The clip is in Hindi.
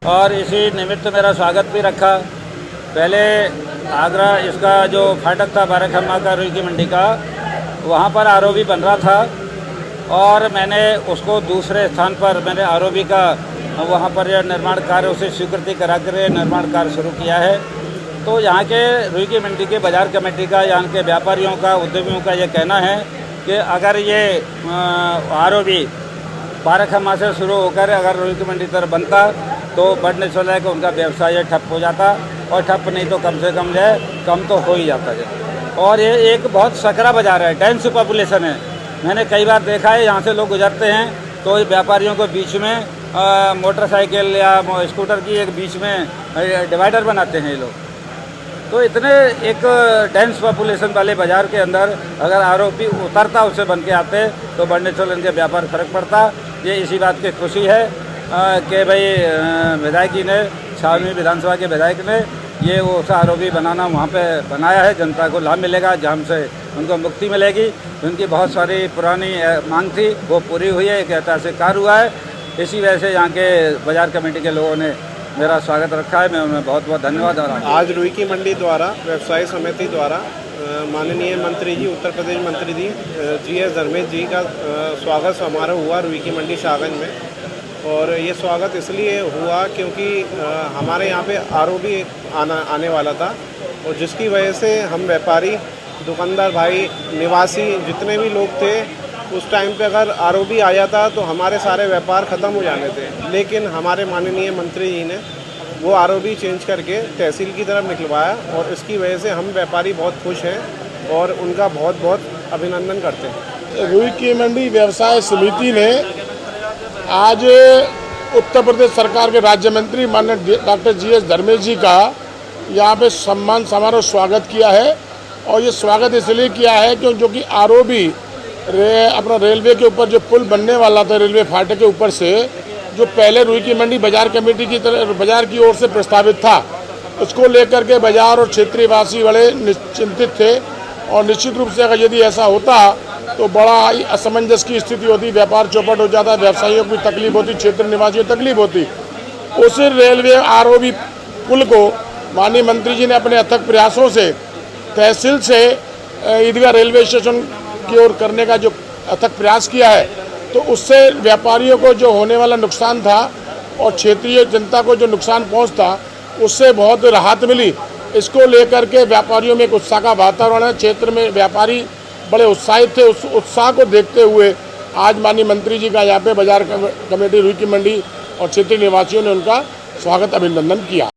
और इसी निमित्त मेरा स्वागत भी रखा। पहले आगरा इसका जो फाटक था बाराखम्मा का रुई की मंडी का, वहाँ पर आरओबी बन रहा था और मैंने उसको दूसरे स्थान पर मैंने आरओबी का वहाँ पर निर्माण कार्य उसे स्वीकृति करा कर निर्माण कार्य शुरू किया है। तो यहाँ के रुई की मंडी के बाज़ार कमेटी का, यहाँ के व्यापारियों का, उद्यमियों का ये कहना है कि अगर ये आरओबी बाराखम्मा से शुरू होकर अगर रुई की मंडी तरफ बनता तो बढ़ने चला है कि उनका व्यवसाय ठप हो जाता, और ठप नहीं तो कम से कम जाए कम तो हो ही जाता है। और ये एक बहुत सकरा बाज़ार है, डेंस पॉपुलेशन है। मैंने कई बार देखा है यहाँ से लोग गुजरते हैं तो व्यापारियों को बीच में मोटरसाइकिल या स्कूटर की एक बीच में डिवाइडर बनाते हैं ये लोग। तो इतने एक डेंस पॉपुलेशन वाले बाज़ार के अंदर अगर आरओबी उतरता उससे बन के आते तो बढ़ने चल इनके व्यापार फर्क पड़ता। ये इसी बात की खुशी है कि भाई विधायक जी ने, छावनी विधानसभा के विधायक ने ये वो आरओबी बनाना वहाँ पे बनाया है। जनता को लाभ मिलेगा, जाम से उनको मुक्ति मिलेगी। उनकी बहुत सारी पुरानी मांग थी, वो पूरी हुई है, एक ऐतिहासिक कार्य हुआ है। इसी वजह से यहाँ के बाज़ार कमेटी के लोगों ने मेरा स्वागत रखा है। मैं उन्हें बहुत बहुत धन्यवाद। और आज रुई की मंडी द्वारा व्यवसाय समिति द्वारा माननीय मंत्री जी, उत्तर प्रदेश मंत्री जी GS धर्मेश जी का स्वागत समारोह हुआ रुई की मंडी शाहगंज में। और ये स्वागत इसलिए हुआ क्योंकि हमारे यहाँ पे आरओबी आने वाला था, और जिसकी वजह से हम व्यापारी, दुकानदार भाई, निवासी जितने भी लोग थे उस टाइम पे अगर आरओबी आ जाता तो हमारे सारे व्यापार ख़त्म हो जाने थे। लेकिन हमारे माननीय मंत्री जी ने वो आरओबी चेंज करके तहसील की तरफ निकलवाया, और इसकी वजह से हम व्यापारी बहुत खुश हैं और उनका बहुत बहुत अभिनंदन करते हैं। रुई की मंडी व्यवसाय समिति ने आज उत्तर प्रदेश सरकार के राज्य मंत्री माननीय डॉक्टर GS धर्मेश जी का यहाँ पे सम्मान समारोह स्वागत किया है। और ये स्वागत इसलिए किया है क्योंकि आरओबी अपना रेलवे के ऊपर जो पुल बनने वाला था, रेलवे फाटक के ऊपर से, जो पहले रुई की मंडी बाजार कमेटी की तरह बाजार की ओर से प्रस्तावित था, उसको लेकर के बाजार और क्षेत्रीय वासी बड़े चिंतित थे। और निश्चित रूप से अगर यदि ऐसा होता तो बड़ा ही असमंजस की स्थिति होती, व्यापार चौपट हो जाता, व्यवसायियों को तकलीफ होती, क्षेत्र निवासियों को तकलीफ होती। उस रेलवे आरओबी पुल को माननीय मंत्री जी ने अपने अथक प्रयासों से तहसील से ईदगाह रेलवे स्टेशन की ओर करने का जो अथक प्रयास किया है, तो उससे व्यापारियों को जो होने वाला नुकसान था और क्षेत्रीय जनता को जो नुकसान पहुंचता, उससे बहुत राहत मिली। इसको लेकर के व्यापारियों में एक उत्साह का वातावरण है। क्षेत्र में व्यापारी बड़े उत्साहित थे। उस उत्साह को देखते हुए आज माननीय मंत्री जी का यहाँ पे बाजार कमेटी रुई की मंडी और क्षेत्रीय निवासियों ने उनका स्वागत अभिनंदन किया।